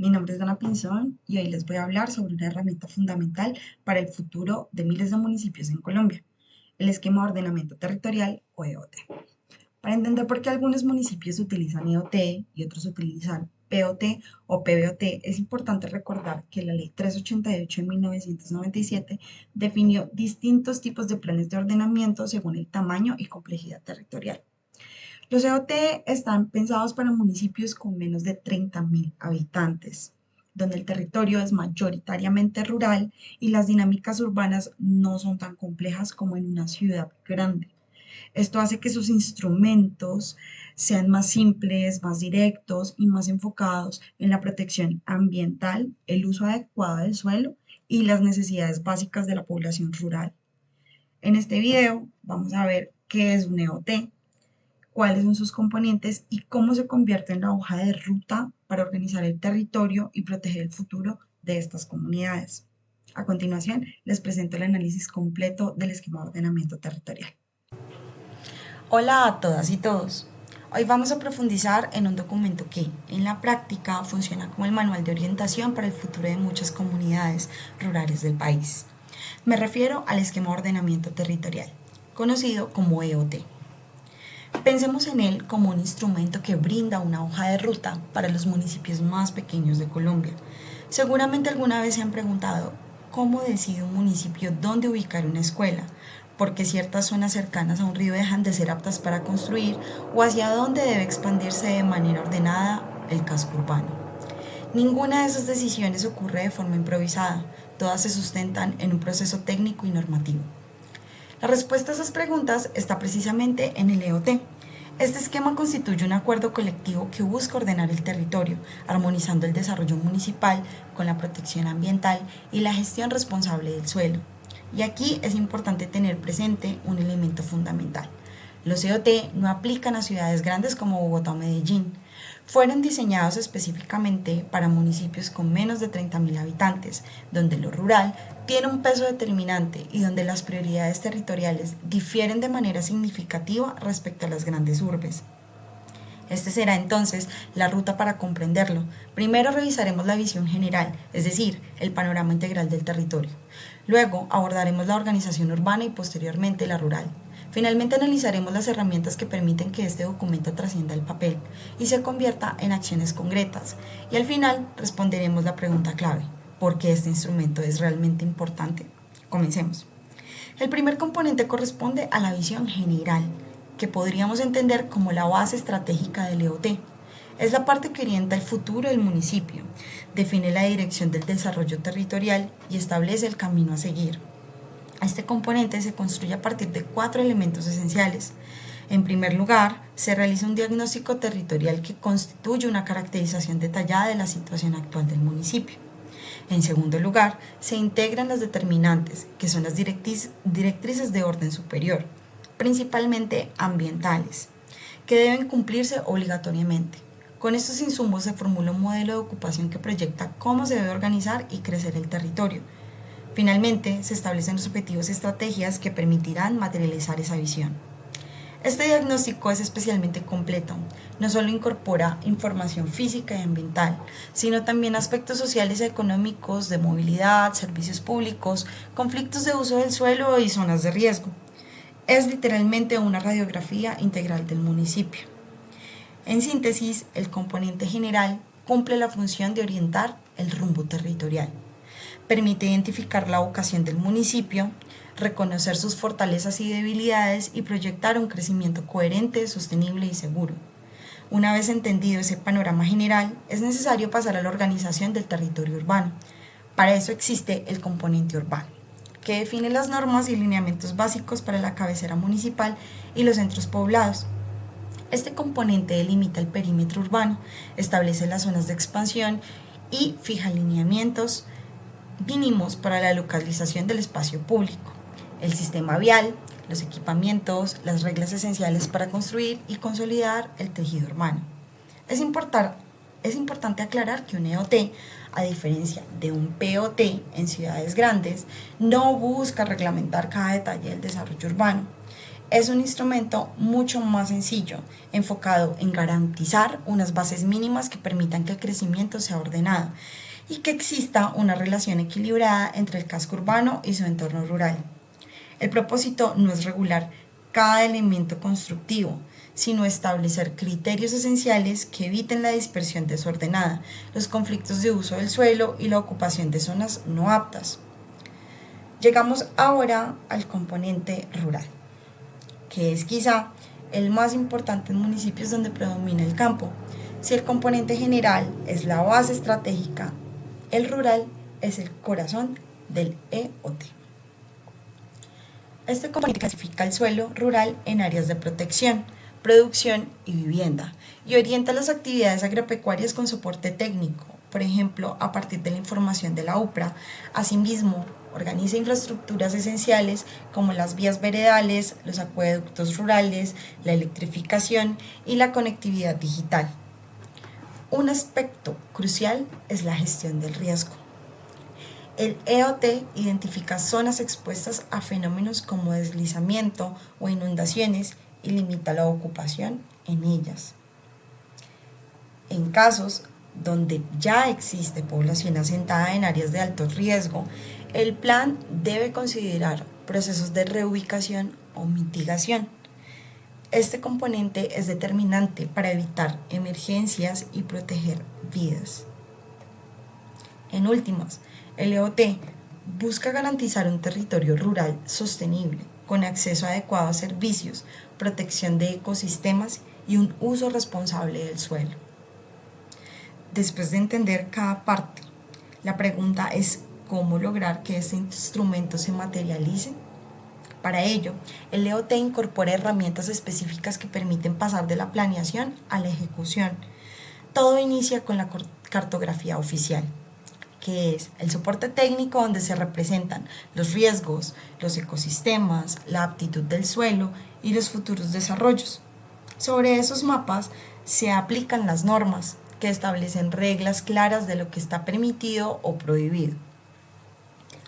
Mi nombre es Dana Pinzón y hoy les voy a hablar sobre una herramienta fundamental para el futuro de miles de municipios en Colombia, el esquema de ordenamiento territorial o EOT. Para entender por qué algunos municipios utilizan EOT y otros utilizan POT o PBOT, es importante recordar que la Ley 388 de 1997 definió distintos tipos de planes de ordenamiento según el tamaño y complejidad territorial. Los EOT están pensados para municipios con menos de 30.000 habitantes, donde el territorio es mayoritariamente rural y las dinámicas urbanas no son tan complejas como en una ciudad grande. Esto hace que sus instrumentos sean más simples, más directos y más enfocados en la protección ambiental, el uso adecuado del suelo y las necesidades básicas de la población rural. En este video vamos a ver qué es un EOT, cuáles son sus componentes y cómo se convierte en la hoja de ruta para organizar el territorio y proteger el futuro de estas comunidades. A continuación, les presento el análisis completo del esquema de ordenamiento territorial. Hola a todas y todos. Hoy vamos a profundizar en un documento que, en la práctica, funciona como el manual de orientación para el futuro de muchas comunidades rurales del país. Me refiero al esquema de ordenamiento territorial, conocido como EOT. Pensemos en él como un instrumento que brinda una hoja de ruta para los municipios más pequeños de Colombia. Seguramente alguna vez se han preguntado cómo decide un municipio dónde ubicar una escuela, por qué ciertas zonas cercanas a un río dejan de ser aptas para construir o hacia dónde debe expandirse de manera ordenada el casco urbano. Ninguna de esas decisiones ocurre de forma improvisada, todas se sustentan en un proceso técnico y normativo. La respuesta a esas preguntas está precisamente en el EOT. Este esquema constituye un acuerdo colectivo que busca ordenar el territorio, armonizando el desarrollo municipal con la protección ambiental y la gestión responsable del suelo. Y aquí es importante tener presente un elemento fundamental. Los EOT no aplican a ciudades grandes como Bogotá o Medellín. Fueron diseñados específicamente para municipios con menos de 30.000 habitantes, donde lo rural tiene un peso determinante y donde las prioridades territoriales difieren de manera significativa respecto a las grandes urbes. Este será entonces la ruta para comprenderlo. Primero revisaremos la visión general, es decir, el panorama integral del territorio. Luego abordaremos la organización urbana y posteriormente la rural. Finalmente analizaremos las herramientas que permiten que este documento trascienda el papel y se convierta en acciones concretas. Y al final responderemos la pregunta clave: ¿por qué este instrumento es realmente importante? Comencemos. El primer componente corresponde a la visión general, que podríamos entender como la base estratégica del EOT. Es la parte que orienta el futuro del municipio, define la dirección del desarrollo territorial y establece el camino a seguir. Este componente se construye a partir de 4 elementos esenciales. En primer lugar, se realiza un diagnóstico territorial que constituye una caracterización detallada de la situación actual del municipio. En segundo lugar, se integran las determinantes, que son las directrices de orden superior, principalmente ambientales, que deben cumplirse obligatoriamente. Con estos insumos se formula un modelo de ocupación que proyecta cómo se debe organizar y crecer el territorio. Finalmente, se establecen los objetivos y estrategias que permitirán materializar esa visión. Este diagnóstico es especialmente completo. No solo incorpora información física y ambiental, sino también aspectos sociales y económicos de movilidad, servicios públicos, conflictos de uso del suelo y zonas de riesgo. Es literalmente una radiografía integral del municipio. En síntesis, el componente general cumple la función de orientar el rumbo territorial. Permite identificar la vocación del municipio, reconocer sus fortalezas y debilidades y proyectar un crecimiento coherente, sostenible y seguro. Una vez entendido ese panorama general, es necesario pasar a la organización del territorio urbano. Para eso existe el componente urbano, que define las normas y lineamientos básicos para la cabecera municipal y los centros poblados. Este componente delimita el perímetro urbano, establece las zonas de expansión y fija lineamientos mínimos para la localización del espacio público, el sistema vial, los equipamientos, las reglas esenciales para construir y consolidar el tejido urbano. Es importante aclarar que un EOT, a diferencia de un POT en ciudades grandes, no busca reglamentar cada detalle del desarrollo urbano. Es un instrumento mucho más sencillo, enfocado en garantizar unas bases mínimas que permitan que el crecimiento sea ordenado y que exista una relación equilibrada entre el casco urbano y su entorno rural. El propósito no es regular cada elemento constructivo, sino establecer criterios esenciales que eviten la dispersión desordenada, los conflictos de uso del suelo y la ocupación de zonas no aptas. Llegamos ahora al componente rural, que es quizá el más importante en municipios donde predomina el campo. Si el componente general es la base estratégica, el rural es el corazón del EOT. Este componente clasifica el suelo rural en áreas de protección, producción y vivienda, y orienta las actividades agropecuarias con soporte técnico, por ejemplo, a partir de la información de la UPRA. Asimismo, organiza infraestructuras esenciales como las vías veredales, los acueductos rurales, la electrificación y la conectividad digital. Un aspecto crucial es la gestión del riesgo. El EOT identifica zonas expuestas a fenómenos como deslizamiento o inundaciones y limita la ocupación en ellas. En casos donde ya existe población asentada en áreas de alto riesgo, el plan debe considerar procesos de reubicación o mitigación. Este componente es determinante para evitar emergencias y proteger vidas. En últimas, el EOT busca garantizar un territorio rural sostenible, con acceso adecuado a servicios, protección de ecosistemas y un uso responsable del suelo. Después de entender cada parte, la pregunta es cómo lograr que este instrumento se materialice. Para ello, el EOT incorpora herramientas específicas que permiten pasar de la planeación a la ejecución. Todo inicia con la cartografía oficial, que es el soporte técnico donde se representan los riesgos, los ecosistemas, la aptitud del suelo y los futuros desarrollos. Sobre esos mapas se aplican las normas que establecen reglas claras de lo que está permitido o prohibido.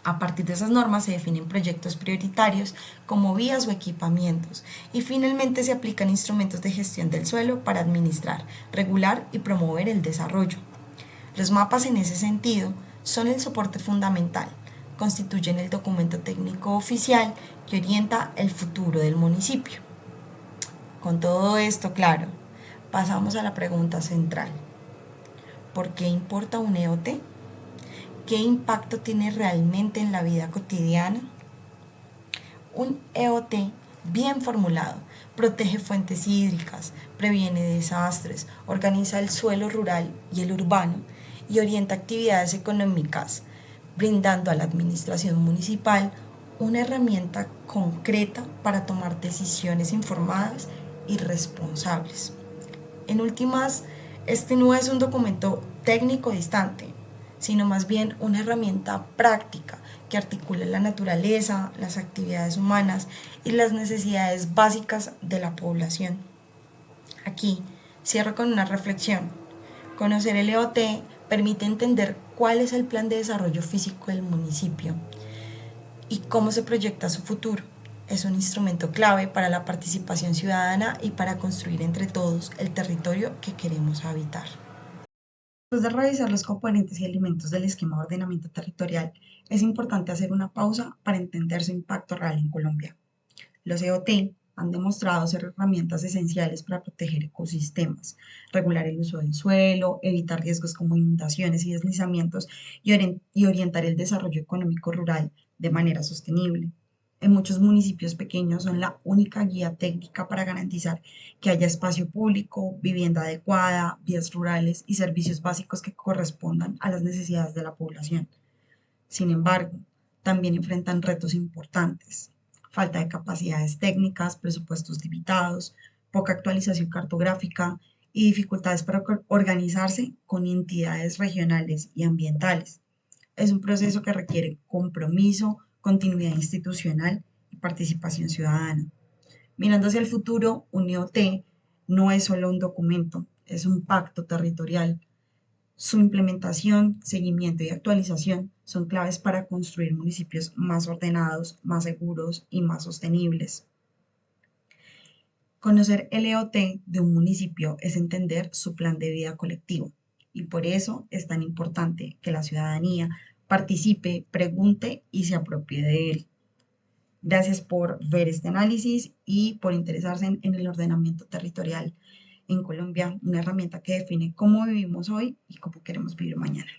A partir de esas normas se definen proyectos prioritarios como vías o equipamientos y finalmente se aplican instrumentos de gestión del suelo para administrar, regular y promover el desarrollo. Los mapas en ese sentido son el soporte fundamental, constituyen el documento técnico oficial que orienta el futuro del municipio. Con todo esto claro, pasamos a la pregunta central. ¿Por qué importa un EOT? ¿Qué impacto tiene realmente en la vida cotidiana? Un EOT bien formulado protege fuentes hídricas, previene desastres, organiza el suelo rural y el urbano y orienta actividades económicas, brindando a la administración municipal una herramienta concreta para tomar decisiones informadas y responsables. En últimas, este no es un documento técnico distante, sino más bien una herramienta práctica que articula la naturaleza, las actividades humanas y las necesidades básicas de la población. Aquí cierro con una reflexión. Conocer el EOT permite entender cuál es el plan de desarrollo físico del municipio y cómo se proyecta su futuro. Es un instrumento clave para la participación ciudadana y para construir entre todos el territorio que queremos habitar. Después de revisar los componentes y elementos del esquema de ordenamiento territorial, es importante hacer una pausa para entender su impacto real en Colombia. Los EOT han demostrado ser herramientas esenciales para proteger ecosistemas, regular el uso del suelo, evitar riesgos como inundaciones y deslizamientos y orientar el desarrollo económico rural de manera sostenible. En muchos municipios pequeños son la única guía técnica para garantizar que haya espacio público, vivienda adecuada, vías rurales y servicios básicos que correspondan a las necesidades de la población. Sin embargo, también enfrentan retos importantes: falta de capacidades técnicas, presupuestos limitados, poca actualización cartográfica y dificultades para organizarse con entidades regionales y ambientales. Es un proceso que requiere compromiso, continuidad institucional y participación ciudadana. Mirando hacia el futuro, un IoT no es solo un documento, es un pacto territorial. Su implementación, seguimiento y actualización son claves para construir municipios más ordenados, más seguros y más sostenibles. Conocer el EOT de un municipio es entender su plan de vida colectivo y por eso es tan importante que la ciudadanía participe, pregunte y se apropie de él. Gracias por ver este análisis y por interesarse en el ordenamiento territorial en Colombia, una herramienta que define cómo vivimos hoy y cómo queremos vivir mañana.